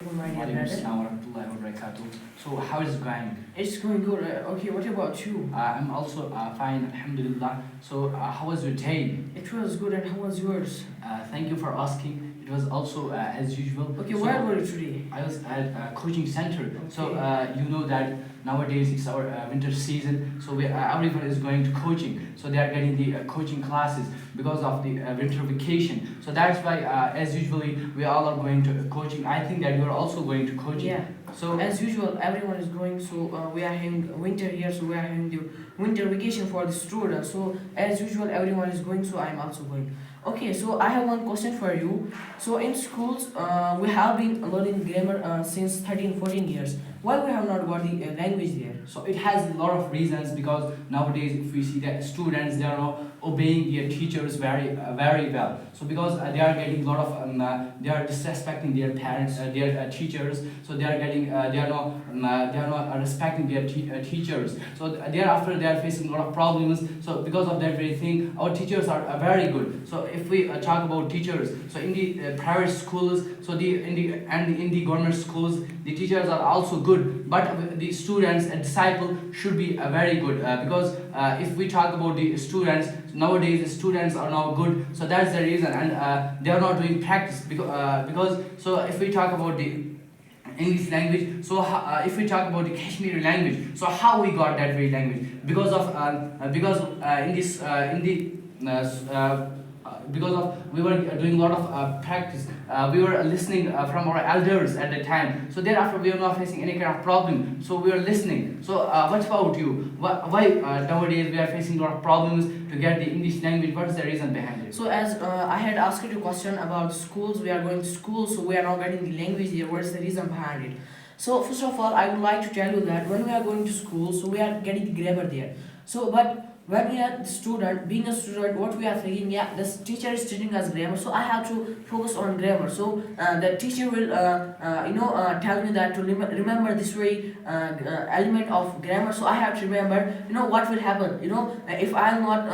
My dear Walaikum brother. Assalam warahmatullahi wabarakatuh. So how is it going? It's going good. Okay, what about you? I'm also fine, alhamdulillah. So how was your day? It was good, and how was yours? Thank you for asking. It was also as usual. Okay, So, where were you today? I was at a coaching center. So Okay. you know that nowadays it's our winter season. So everyone is going to coaching. So they are getting the coaching classes because of the winter vacation. So that's why, as usually, we all are going to coaching. I think that you are also going to coaching. Yeah. So As usual, everyone is going. So we are having winter here. So we are having the winter vacation for the students. So as usual, everyone is going. So I am also going. Okay. So I have one question for you. So in schools, we have been learning grammar since 13, 14 years. Why we have not got the language there? So it has a lot of reasons because nowadays if we see that students they are not obeying their teachers very well. So because they are getting a lot of they are disrespecting their parents, their teachers. So they are getting they are not respecting their teachers. So thereafter they are facing a lot of problems. So because of that very thing, our teachers are very good. So if we talk about teachers, so in the private schools, so in the government schools, the teachers are also good, but the students and disciple should be very good because if we talk about the students nowadays, the students are now good, so that's the reason, and they are not doing practice because so if we talk about the English language, so if we talk about the Kashmiri language, so how we got that very language because in this in the because of we were doing a lot of practice, we were listening from our elders at the time, so thereafter we were not facing any kind of problem, so we were listening. So what about you? Why nowadays we are facing a lot of problems to get the English language? What is the reason behind it? So as I had asked you a question about schools, we are going to school, so we are not getting the language there. What is the reason behind it? So first of all, I would like to tell you that when we are going to school, so we are getting the grammar there. So but when we are the student, being a student, what we are thinking, yeah, this teacher is teaching us grammar, so I have to focus on grammar. So the teacher will, tell me that to remember this very element of grammar. So I have to remember, what will happen, if I'll not,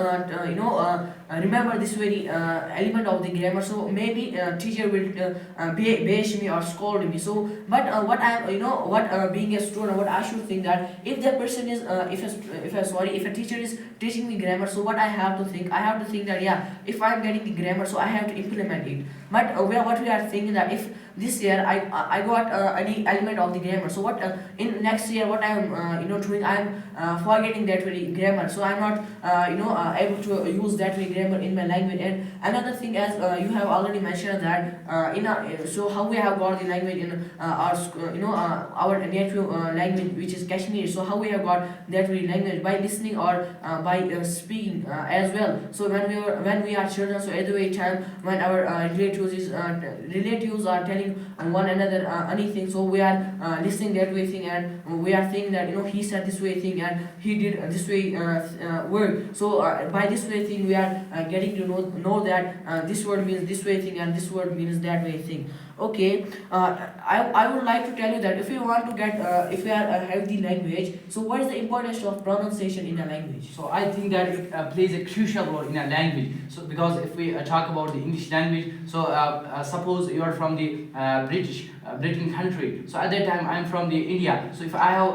remember this very element of the grammar. So maybe teacher will bash me or scold me. So, but what I, being a student, what I should think that if the person is, if a teacher is teaching me grammar, so what I have to think, that yeah, if I'm getting the grammar, so I have to implement it. But what we are thinking that if this year I got any element of the grammar, so what in next year what I am doing, I am forgetting that very grammar, so I'm not able to use that very grammar in my language. And another thing, as you have already mentioned that so how we have got the language in our native language, which is Kashmiri. So how we have got that very language by listening or by speaking as well. So when we are children, so at the way time when our relatives are telling one another anything, so we are listening that way thing, and we are thinking that he said this way thing and he did this way word. So by this way thing we are getting to know that this word means this way thing and this word means that way thing. Okay, I would like to tell you that if you want to get if you are a healthy language, so what is the importance of pronunciation in a language? So I think that it plays a crucial role in a language. So because if we talk about the English language, so suppose you are from the Britain country. So at that time I'm from the India. So if I have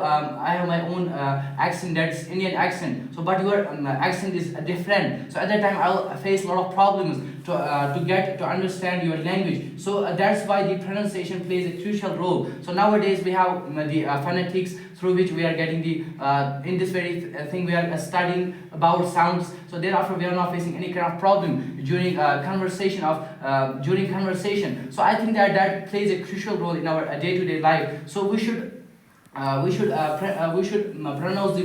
my own accent, that's Indian accent. So but your accent is different. So at that time I'll face a lot of problems to get to understand your language. So that's why the pronunciation plays a crucial role. So nowadays we have the phonetics through which we are getting the in this very thing we are studying about sounds. So thereafter we are not facing any kind of problem during conversation. So I think that plays a crucial role in our day-to-day life. So we should pronounce the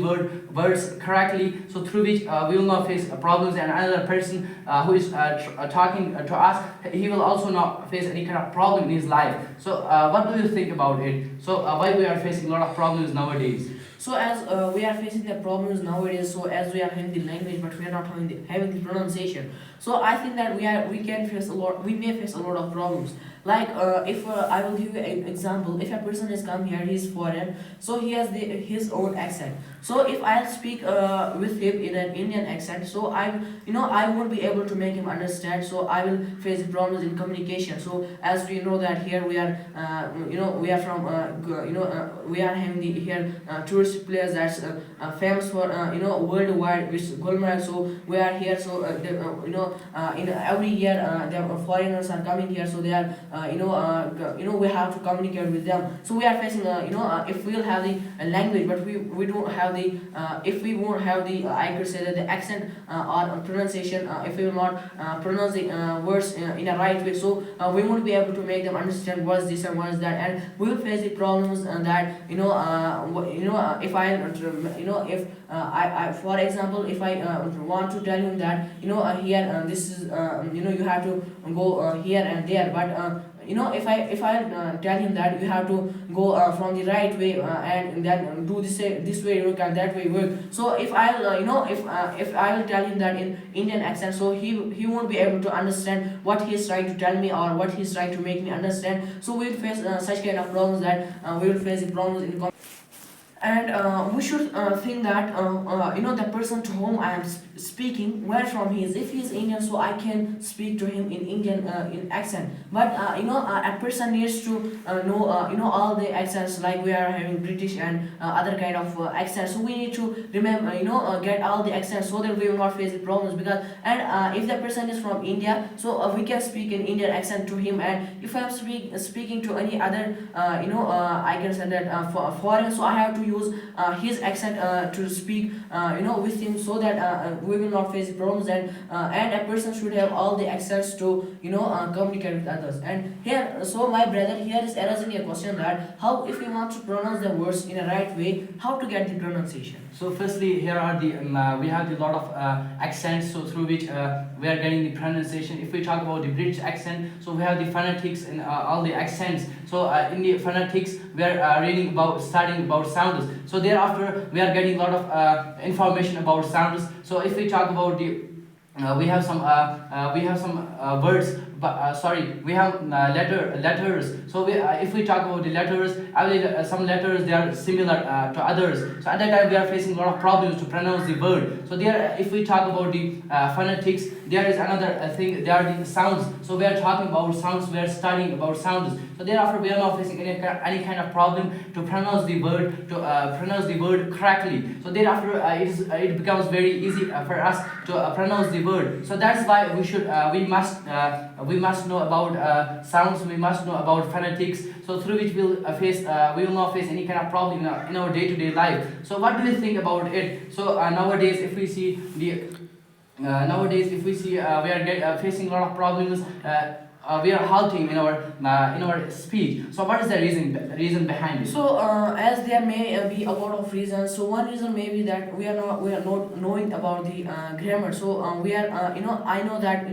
words correctly, so through which we will not face problems, and another person who is talking to us, he will also not face any kind of problem in his life. So what do you think about it? So why we are facing a lot of problems nowadays? So as we are facing the problems nowadays, so as we are having the language but we are not having the pronunciation, so I think that we may face a lot of problems. Like if I will give you an example, if a person has come here, he's foreign, so he has his own accent. So if I'll speak with him in an Indian accent, so I won't be able to make him understand. So I will face problems in communication. So as we know that here we are, we are from, we are having here tourist place that's famous for worldwide, which Gulmarg. So we are here. So in every year the foreigners are coming here. So they are we have to communicate with them. So we are facing if we'll have the language, but we don't have the if we won't have the I could say that the accent or pronunciation, if we will not pronounce the words in a right way, so we won't be able to make them understand what's this and what's that, and we will face the problems that if I if I for example, if I want to tell him that here this is you have to go here and there, but if I tell him that you have to go from the right way and then do this way work and that way work. So if I'll if I will tell him that in Indian accent, so he won't be able to understand what he's trying to tell me or what he's trying to make me understand. So we will face such kind of problems that we will face the problems in and we should think that the person to whom I am speaking, where from he is. If he is Indian, so I can speak to him in Indian in accent. But a person needs to know all the accents, like we are having British and other kind of accents. So we need to remember get all the accents so that we will not face the problems. Because and if the person is from India, so we can speak in Indian accent to him. And if I am speaking to any other I can say that foreign, so I have to use his accent to speak with him, so that we will not face problems. And a person should have all the access to communicate with others. And here, so my brother, here is arising a question that how, if we want to pronounce the words in a right way, how to get the pronunciation. So firstly, here are the we have a lot of accents, so through which we are getting the pronunciation. If we talk about the British accent, so we have the phonetics and all the accents. So in the phonetics, we are reading about studying about sounds. So thereafter, we are getting a lot of information about sounds. So if we talk about the we have some words, but sorry, we have letters. So if we talk about the letters, some letters, they are similar to others. So at that time we are facing a lot of problems to pronounce the word. So there, if we talk about the phonetics, there is another thing. There are the sounds. So we are talking about sounds. We are studying about sounds. So thereafter we are not facing any kind of problem to pronounce the word correctly. So thereafter it becomes very easy for us to pronounce the word. So that's why we must know about sounds. We must know about phonetics. So through which we will not face any kind of problem in our day-to-day life. So what do you think about it? So nowadays, if we see we are facing a lot of problems. We are halting in our speech. So what is the reason behind it? So as there may be a lot of reasons. So one reason may be that we are not knowing about the grammar. So we are I know that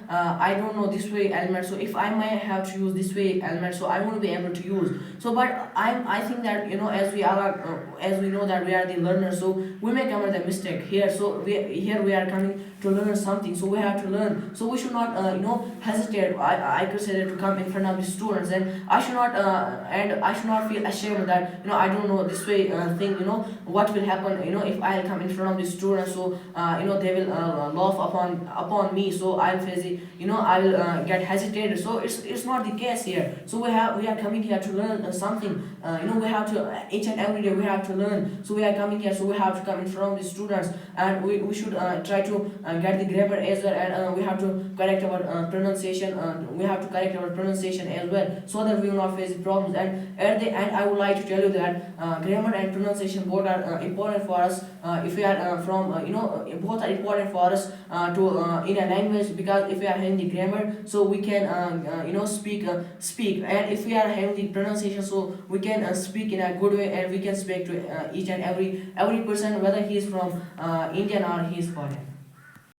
I don't know this way element. So if I might have to use this way element, so I won't be able to use. So but I think that as we know that we are the learners, so we may commit the mistake here. So we are coming to learn something. So we have to learn. So we should not hesitate. I could say that to come in front of the students, and I should not feel ashamed that I don't know this way thing. What will happen if I come in front of the students. So they will laugh upon me. So I'll face it. I will get hesitated. So it's not the case here. So we are coming here to learn something. We have to each and every day we have to learn. So we are coming here. So we have to come in front of the students, and we should try to get the grammar as well, and we have to correct our pronunciation. We have to correct our pronunciation as well, so that we will not face the problems. And at the end, I would like to tell you that grammar and pronunciation both are important for us. If we are from both are important for us to in a language, because if we are having the grammar, so we can speak, and if we are having the pronunciation, so we can speak in a good way, and we can speak to each and every person, whether he is from Indian or he is foreign.